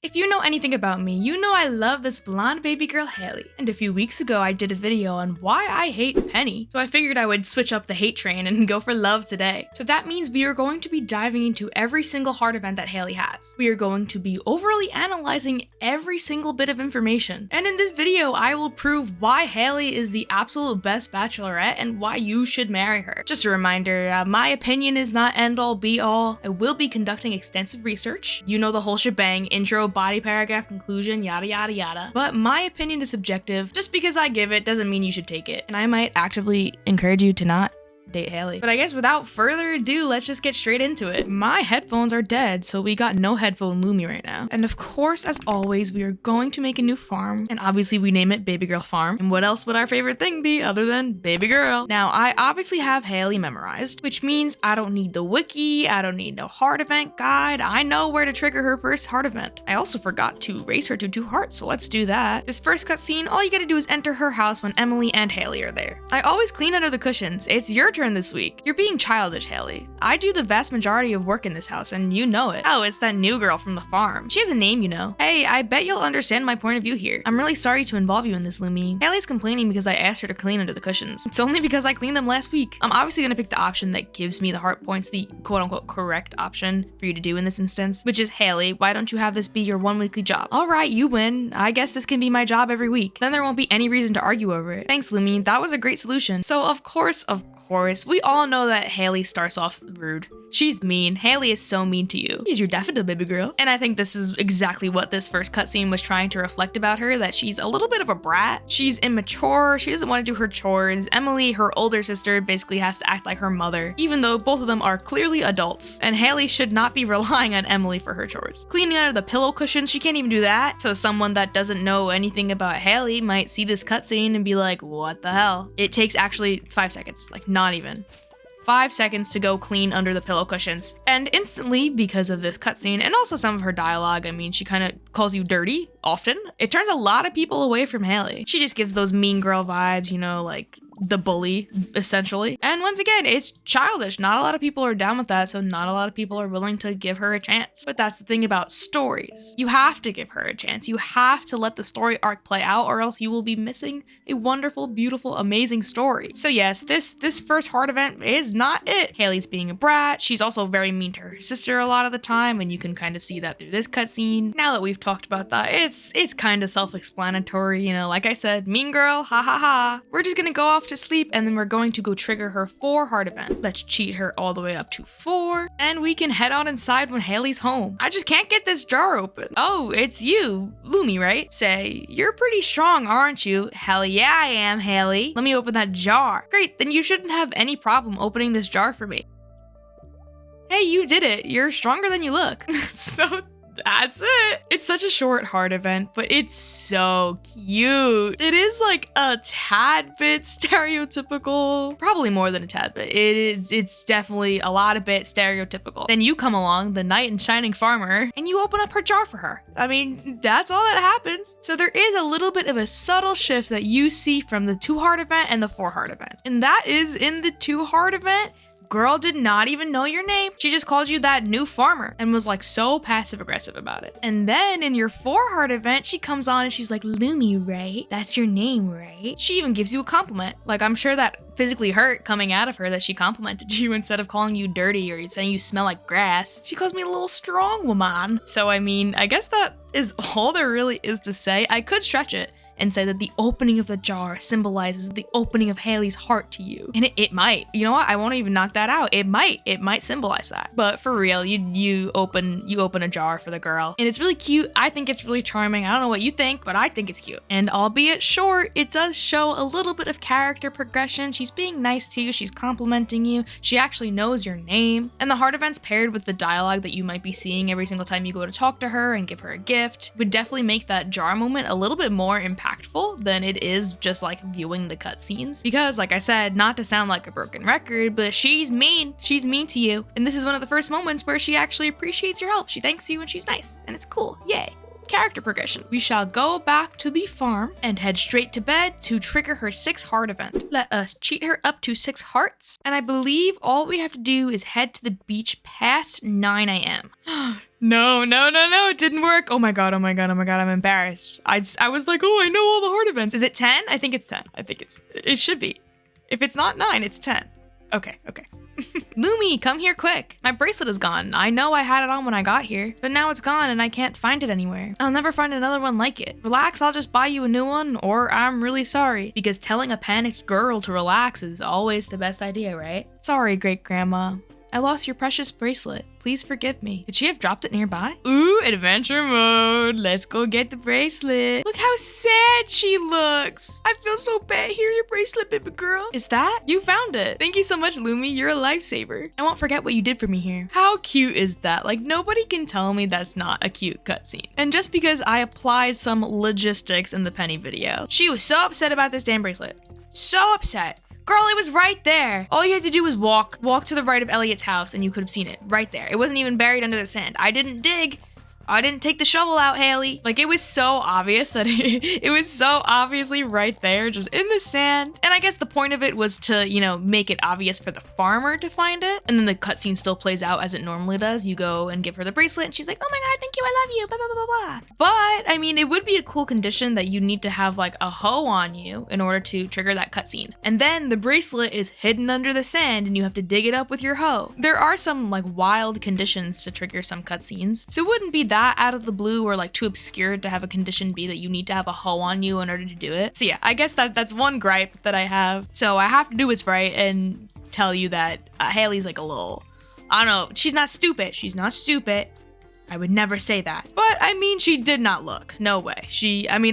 If you know anything about me, you know I love this blonde baby girl Haley. And a few weeks ago I did a video on why I hate Penny. So I figured I would switch up the hate train and go for love today. So that means we are going to be diving into every single heart event that Haley has. We are going to be overly analyzing every single bit of information. And in this video I will prove why Haley is the absolute best bachelorette and why you should marry her. Just a reminder, my opinion is not end all be all. I will be conducting extensive research. You know the whole shebang, intro, body, paragraph, conclusion, yada yada yada. But my opinion is subjective. Just because I give it doesn't mean you should take it. And I might actively encourage you to not date Haley. But I guess without further ado, let's just get straight into it. My headphones are dead, so we got no headphone Lummi right now. And of course, as always, we are going to make a new farm. And obviously we name it Baby Girl Farm. And what else would our favorite thing be other than Baby Girl? Now, I obviously have Haley memorized, which means I don't need the wiki, I don't need no heart event guide. I know where to trigger her first heart event. I also forgot to raise her to 2 hearts, so let's do that. This first cutscene, all you gotta do is enter her house when Emily and Haley are there. I always clean under the cushions. It's your turn this week. You're being childish, Haley. I do the vast majority of work in this house, and you know it. Oh, it's that new girl from the farm. She has a name, you know. Hey, I bet you'll understand my point of view here. I'm really sorry to involve you in this, Lummi. Haley's complaining because I asked her to clean under the cushions. It's only because I cleaned them last week. I'm obviously gonna pick the option that gives me the heart points, the quote-unquote correct option for you to do in this instance, which is, Haley, why don't you have this be your 1 weekly job? All right, you win. I guess this can be my job every week. Then there won't be any reason to argue over it. Thanks, Lummi. That was a great solution. So of course, we all know that Haley starts off rude. She's mean. Haley is so mean to you. She's your daffodil, baby girl. And I think this is exactly what this first cutscene was trying to reflect about her, that she's a little bit of a brat. She's immature. She doesn't want to do her chores. Emily, her older sister, basically has to act like her mother, even though both of them are clearly adults. And Haley should not be relying on Emily for her chores. Cleaning under the pillow cushions, she can't even do that. So someone that doesn't know anything about Haley might see this cutscene and be like, what the hell? It takes actually 5 seconds, like not even. 5 seconds to go clean under the pillow cushions. And instantly, because of this cutscene and also some of her dialogue, I mean, she kind of calls you dirty often. It turns a lot of people away from Haley. She just gives those mean girl vibes, you know, like the bully, essentially. And once again, it's childish. Not a lot of people are down with that, so not a lot of people are willing to give her a chance. But that's the thing about stories. You have to give her a chance. You have to let the story arc play out, or else you will be missing a wonderful, beautiful, amazing story. So yes, this first heart event is not it. Haley's being a brat. She's also very mean to her sister a lot of the time, and you can kind of see that through this cutscene. Now that we've talked about that, it's kind of self-explanatory, you know, like I said, mean girl, ha ha ha. We're just gonna go off to sleep, and then we're going to go trigger her 4 heart event. Let's cheat her all the way up to 4, and we can head on inside when Haley's home. I just can't get this jar open. Oh, it's you, Lummi, right? Say, you're pretty strong, aren't you? Hell yeah, I am, Haley. Let me open that jar. Great, then you shouldn't have any problem opening this jar for me. Hey, you did it. You're stronger than you look. So that's it. It's such a short heart event, but it's so cute. It is like a tad bit stereotypical, probably more than a tad bit. It's definitely a lot of bit stereotypical. Then you come along, the knight in shining farmer, and you open up her jar for her. I mean, that's all that happens. So there is a little bit of a subtle shift that you see from the 2 heart event and the 4 heart event. And that is in the 2 heart event, girl did not even know your name. She just called you that new farmer and was like so passive aggressive about it. And then in your 4 heart event, she comes on and she's like, Lummi, right? That's your name, right? She even gives you a compliment. Like, I'm sure that physically hurt coming out of her that she complimented you instead of calling you dirty or saying you smell like grass. She calls me a little strong woman. So I mean, I guess that is all there really is to say. I could stretch it and say that the opening of the jar symbolizes the opening of Haley's heart to you. And it might. You know what? I won't even knock that out. It might symbolize that. But for real, you open a jar for the girl. And it's really cute. I think it's really charming. I don't know what you think, but I think it's cute. And albeit short, it does show a little bit of character progression. She's being nice to you. She's complimenting you. She actually knows your name. And the heart events paired with the dialogue that you might be seeing every single time you go to talk to her and give her a gift would definitely make that jar moment a little bit more impactful than it is just like viewing the cutscenes. Because like I said, not to sound like a broken record, but she's mean. She's mean to you. And this is one of the first moments where she actually appreciates your help. She thanks you and she's nice. And it's cool. Yay. Character progression. We shall go back to the farm and head straight to bed to trigger her 6 heart event. Let us cheat her up to 6 hearts. And I believe all we have to do is head to the beach past 9 a.m. No, it didn't work. Oh my god, I'm embarrassed. I was like, oh, I know all the heart events. Is it 10? I think it's 10. It should be. If it's not 9, it's 10. Okay. Lummi, come here quick. My bracelet is gone. I know I had it on when I got here, but now it's gone and I can't find it anywhere. I'll never find another one like it. Relax, I'll just buy you a new one, or I'm really sorry. Because telling a panicked girl to relax is always the best idea, right? Sorry, great grandma. I lost your precious bracelet. Please forgive me. Could she have dropped it nearby? Ooh, adventure mode. Let's go get the bracelet. Look how sad she looks. I feel so bad. Here's your bracelet, baby girl. Is that? You found it. Thank you so much, Lummi. You're a lifesaver. I won't forget what you did for me here. How cute is that? Like, nobody can tell me that's not a cute cutscene. And just because I applied some logistics in the Penny video, she was so upset about this damn bracelet. So upset. Girl, it was right there. All you had to do was walk to the right of Elliot's house and you could have seen it right there. It wasn't even buried under the sand. I didn't dig. I didn't take the shovel out, Haley. Like, it was so obvious that it was so obviously right there, just in the sand. And I guess the point of it was to, you know, make it obvious for the farmer to find it. And then the cutscene still plays out as it normally does. You go and give her the bracelet and she's like, oh my god, thank you, I love you, blah, blah, blah, blah, blah. But, I mean, it would be a cool condition that you need to have like a hoe on you in order to trigger that cutscene. And then the bracelet is hidden under the sand and you have to dig it up with your hoe. There are some like wild conditions to trigger some cutscenes. So it wouldn't be that out of the blue or like too obscure to have a condition be that you need to have a hoe on you in order to do it. So yeah, I guess that's one gripe that I have. So I have to do what's right and tell you that Haley's like a little, I don't know, she's not stupid. She's not stupid. I would never say that. But I mean, she did not look. No way.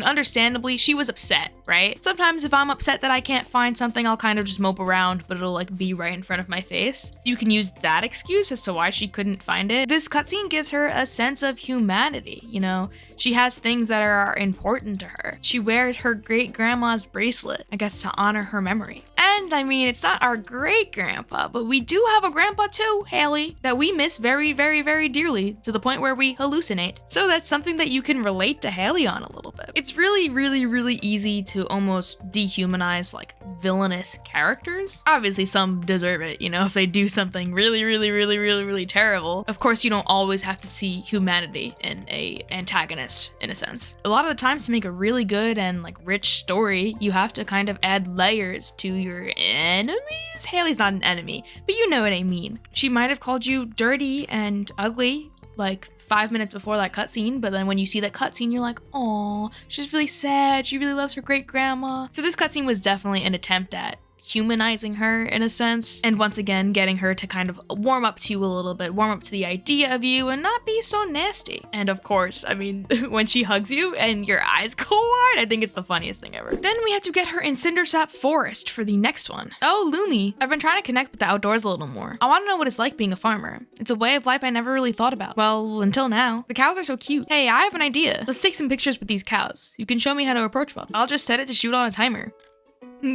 Understandably, she was upset, right? Sometimes if I'm upset that I can't find something, I'll kind of just mope around, but it'll like be right in front of my face. You can use that excuse as to why she couldn't find it. This cutscene gives her a sense of humanity, you know? She has things that are important to her. She wears her great grandma's bracelet, I guess to honor her memory. And I mean, it's not our great grandpa, but we do have a grandpa too, Haley, that we miss very, very, very dearly to the point where we hallucinate. So that's something that you can relate to Haley on a little bit. It's really, really, really easy to almost dehumanize like villainous characters. Obviously some deserve it, you know, if they do something really, really, really, really, really terrible. Of course, you don't always have to see humanity in a antagonist in a sense. A lot of the times to make a really good and like rich story, you have to kind of add layers to your enemies? Haley's not an enemy, but you know what I mean. She might have called you dirty and ugly like 5 minutes before that cutscene, but then when you see that cutscene, you're like, oh, she's really sad. She really loves her great grandma. So this cutscene was definitely an attempt at humanizing her in a sense, and once again getting her to kind of warm up to you a little bit, warm up to the idea of you and not be so nasty. And of course, I mean, when she hugs you and your eyes go wide, I think it's the funniest thing ever. Then we have to get her in Cindersap Forest for the next one. Oh, Lummi, I've been trying to connect with the outdoors a little more. I want to know what it's like being a farmer. It's a way of life I never really thought about. Well, until now. The cows are so cute. Hey, I have an idea. Let's take some pictures with these cows. You can show me how to approach one. I'll just set it to shoot on a timer.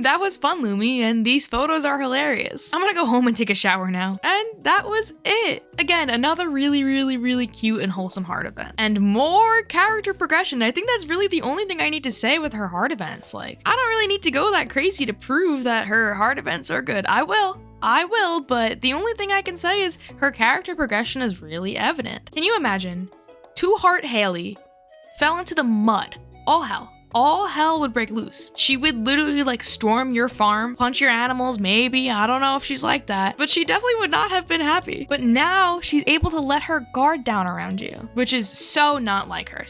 That was fun, Lummi, and these photos are hilarious. I'm gonna go home and take a shower now. And that was it. Again, another really, really, really cute and wholesome heart event. And more character progression. I think that's really the only thing I need to say with her heart events. Like, I don't really need to go that crazy to prove that her heart events are good. I will, but the only thing I can say is her character progression is really evident. Can you imagine? 2-heart Haley fell into the mud. All hell would break loose. She would literally like storm your farm, punch your animals, maybe. I don't know if she's like that, but she definitely would not have been happy. But now she's able to let her guard down around you, which is so not like her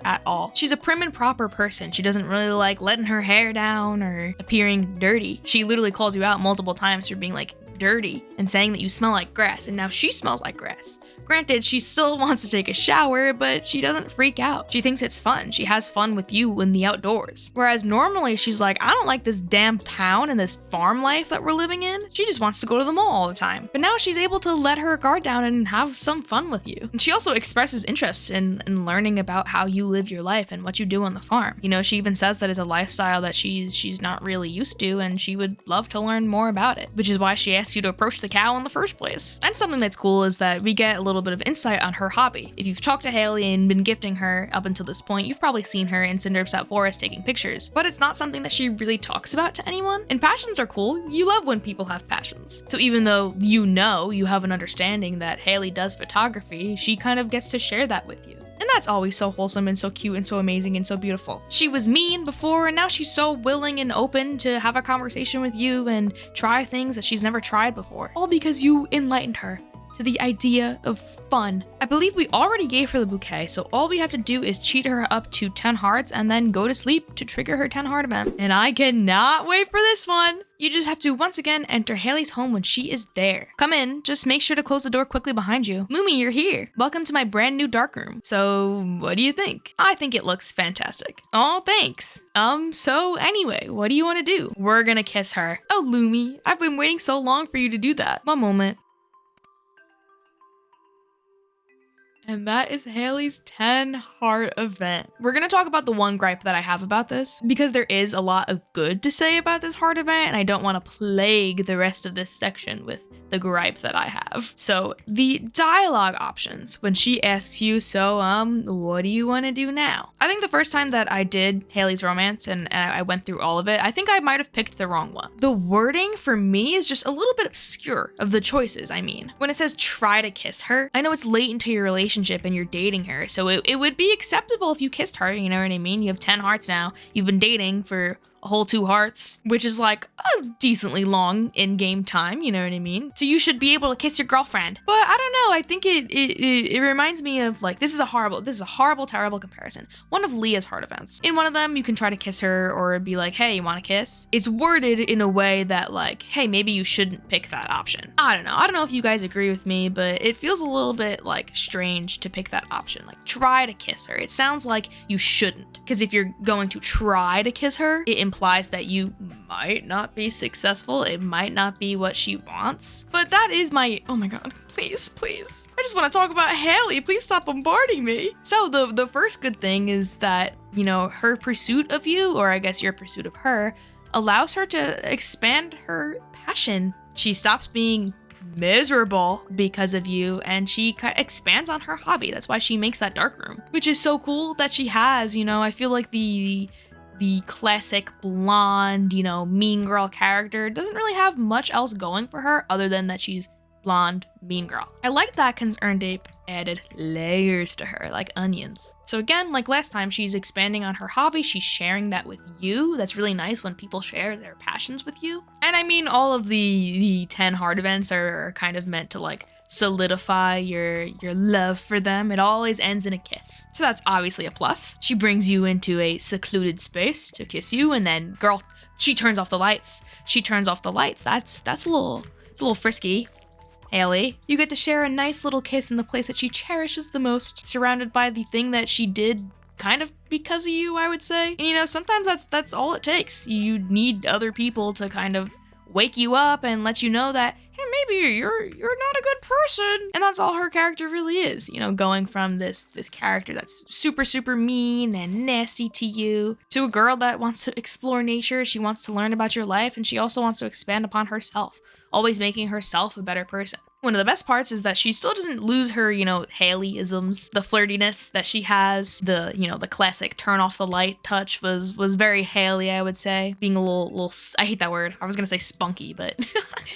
at all. She's a prim and proper person. She doesn't really like letting her hair down or appearing dirty. She literally calls you out multiple times for being like dirty and saying that you smell like grass, and now she smells like grass. Granted, she still wants to take a shower, but she doesn't freak out. She thinks it's fun. She has fun with you in the outdoors. Whereas normally she's like, I don't like this damn town and this farm life that we're living in. She just wants to go to the mall all the time. But now she's able to let her guard down and have some fun with you. And she also expresses interest in learning about how you live your life and what you do on the farm. You know, she even says that it's a lifestyle that she's not really used to, and she would love to learn more about it, which is why she asked asked you to approach the cow in the first place. And something that's cool is that we get a little bit of insight on her hobby. If you've talked to Haley and been gifting her up until this point, you've probably seen her in Cindersap Forest taking pictures, but it's not something that she really talks about to anyone. And passions are cool. You love when people have passions. So even though you have an understanding that Haley does photography, she kind of gets to share that with you. And that's always so wholesome and so cute and so amazing and so beautiful. She was mean before, and now she's so willing and open to have a conversation with you and try things that she's never tried before. All because you enlightened her to the idea of fun. I believe we already gave her the bouquet, so all we have to do is cheat her up to 10 hearts and then go to sleep to trigger her 10 heart event. And I cannot wait for this one. You just have to once again enter Haley's home when she is there. Come in, just make sure to close the door quickly behind you. Lummi, you're here. Welcome to my brand new darkroom. So what do you think? I think it looks fantastic. Oh, thanks. So anyway, what do you want to do? We're gonna kiss her. Oh, Lummi, I've been waiting so long for you to do that. One moment. And that is Haley's 10 heart event. We're gonna talk about the one gripe that I have about this, because there is a lot of good to say about this heart event, and I don't want to plague the rest of this section with the gripe that I have. So the dialogue options, when she asks you, so what do you want to do now? I think the first time that I did Haley's romance and I went through all of it, I think I might have picked the wrong one. The wording for me is just a little bit obscure of the choices. I mean, when it says try to kiss her, I know it's late into your relationship and you're dating her, so it would be acceptable if you kissed her, you know what I mean? You have 10 hearts now, you've been dating for a whole 2 hearts, which is like a decently long in-game time, you know what I mean? So you should be able to kiss your girlfriend. But I don't know, I think it reminds me of like, this is a horrible, terrible comparison. One of Leah's heart events. In one of them, you can try to kiss her or be like, hey, you wanna kiss? It's worded in a way that like, hey, maybe you shouldn't pick that option. I don't know if you guys agree with me, but it feels a little bit like strange to pick that option. Like, try to kiss her. It sounds like you shouldn't, because if you're going to try to kiss her, it implies that you might not be successful. It might not be what she wants. But that is my, oh my god, please. I just want to talk about Haley. Please stop bombarding me. So the first good thing is that, you know, her pursuit of you, or I guess your pursuit of her, allows her to expand her passion. She stops being miserable because of you, and she expands on her hobby. That's why she makes that dark room, which is so cool that she has, you know. I feel like the classic blonde, you know, mean girl character doesn't really have much else going for her other than that she's blonde, mean girl. I like that because Earndape added layers to her, like onions. So again, like last time, she's expanding on her hobby. She's sharing that with you. That's really nice when people share their passions with you. And I mean, all of the 10 heart events are kind of meant to like solidify your love for them. It always ends in a kiss. So that's obviously a plus. She brings you into a secluded space to kiss you, and then girl, she turns off the lights. That's a little frisky. Haley, you get to share a nice little kiss in the place that she cherishes the most, surrounded by the thing that she did kind of because of you, I would say. And you know, sometimes that's all it takes. You need other people to kind of wake you up and let you know that, hey, maybe you're not a good person. And that's all her character really is, you know, going from this character that's super mean and nasty to you, to a girl that wants to explore nature. She wants to learn about your life, and she also wants to expand upon herself, always making herself a better person. One of the best parts is that she still doesn't lose her, you know, Haley-isms. The flirtiness that she has, the, you know, the classic turn off the light touch was very Haley, I would say. Being a little, I hate that word. I was gonna say spunky, but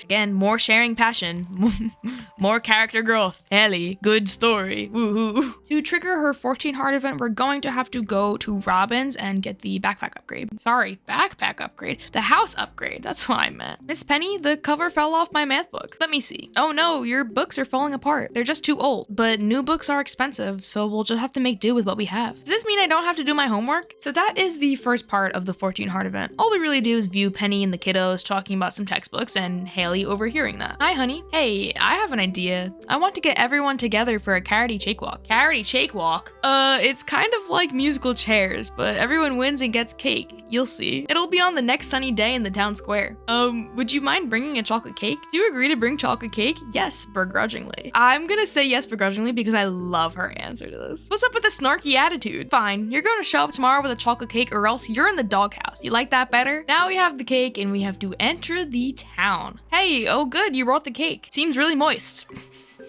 again, more sharing passion, more character growth. Haley, good story, woohoo. To trigger her 14 heart event, we're going to have to go to Robin's and get the backpack upgrade. Sorry, backpack upgrade. The house upgrade, that's what I meant. Miss Penny, the cover fell off my math book. Let me see. Oh no, your books are falling apart. They're just too old, but new books are expensive, so we'll just have to make do with what we have. Does this mean I don't have to do my homework? So that is the first part of the 14 heart event. All we really do is view Penny and the kiddos talking about some textbooks and Haley overhearing that. Hi, honey. Hey, I have an idea. I want to get everyone together for a carrot shake walk. Carrot shake walk? It's kind of like musical chairs, but everyone wins and gets cake. You'll see. It'll be on the next sunny day in the town square. Would you mind bringing a chocolate cake? Do you agree to bring chocolate cake? Yes, yes begrudgingly. I'm gonna say yes begrudgingly because I love her answer to this. What's up with the snarky attitude? Fine, you're going to show up tomorrow with a chocolate cake or else you're in the doghouse. You like that better? Now we have the cake and we have to enter the town. Hey, oh good, you brought the cake. Seems really moist.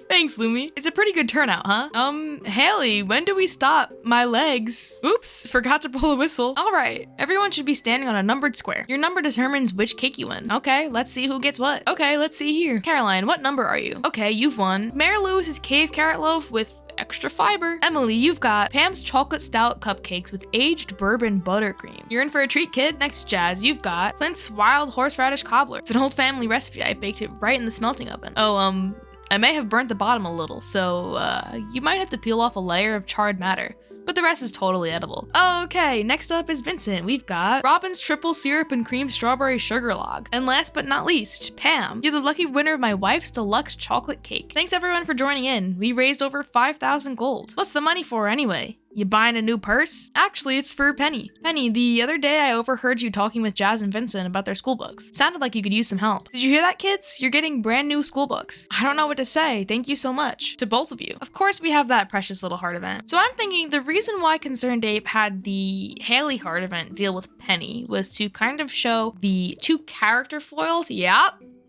Thanks, Lummi. It's a pretty good turnout, huh? Haley, when do we stop? My legs. Oops, forgot to pull a whistle. All right, everyone should be standing on a numbered square. Your number determines which cake you win. Okay, let's see who gets what. Okay, let's see here. Caroline, what number are you? Okay, you've won. Mary Lewis's cave carrot loaf with extra fiber. Emily, you've got Pam's chocolate stout cupcakes with aged bourbon buttercream. You're in for a treat, kid. Next, Jazz, you've got Clint's wild horseradish cobbler. It's an old family recipe. I baked it right in the smelting oven. Oh, I may have burnt the bottom a little, so you might have to peel off a layer of charred matter, but the rest is totally edible. Okay, next up is Vincent. We've got Robin's triple syrup and cream strawberry sugar log. And last but not least, Pam. You're the lucky winner of my wife's deluxe chocolate cake. Thanks everyone for joining in. We raised over 5,000 gold. What's the money for anyway? You buying a new purse? Actually, it's for Penny. Penny, the other day I overheard you talking with Jazz and Vincent about their school books. Sounded like you could use some help. Did you hear that, kids? You're getting brand new school books. I don't know what to say. Thank you so much. To both of you. Of course, we have that precious little heart event. So I'm thinking the reason why Concerned Ape had the Haley heart event deal with Penny was to kind of show the two character foils.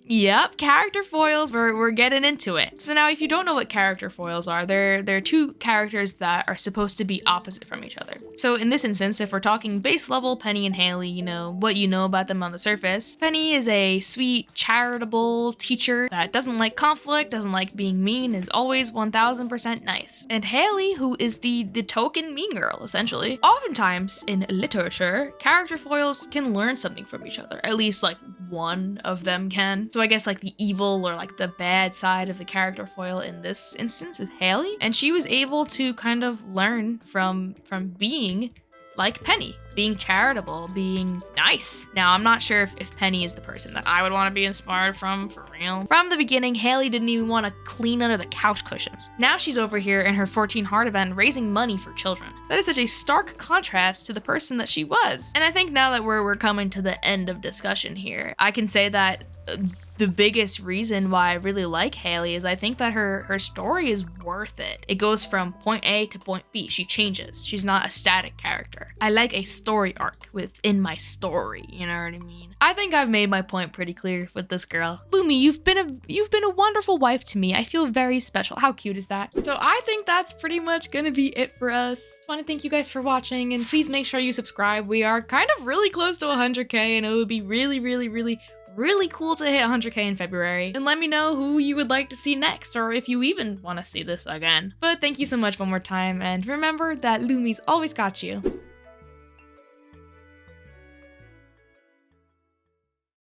Yep, character foils, we're getting into it. So now if you don't know what character foils are, they're two characters that are supposed to be opposite from each other. So in this instance, if we're talking base level Penny and Haley, you know, what you know about them on the surface. Penny is a sweet, charitable teacher that doesn't like conflict, doesn't like being mean, is always 1000% nice. And Haley, who is the token mean girl, essentially. Oftentimes in literature, character foils can learn something from each other, at least like one of them can. So I guess like the evil or like the bad side of the character foil in this instance is Haley. And she was able to kind of learn from being like Penny, being charitable, being nice. Now, I'm not sure if Penny is the person that I would want to be inspired from, for real. From the beginning, Haley didn't even want to clean under the couch cushions. Now she's over here in her 14 heart event raising money for children. That is such a stark contrast to the person that she was. And I think now that we're coming to the end of discussion here, I can say that the biggest reason why I really like Haley is I think that her story is worth it. It goes from point A to point B. She changes. She's not a static character. I like a story arc within my story, you know what I mean? I think I've made my point pretty clear with this girl. Lummi, you've been a wonderful wife to me. I feel very special. How cute is that? So I think that's pretty much gonna be it for us. I want to thank you guys for watching, and please make sure you subscribe. We are kind of really close to 100K, and it would be really cool to hit 100K in February. And let me know who you would like to see next, or if you even want to see this again. But thank you so much one more time, and remember that Lummi's always got you.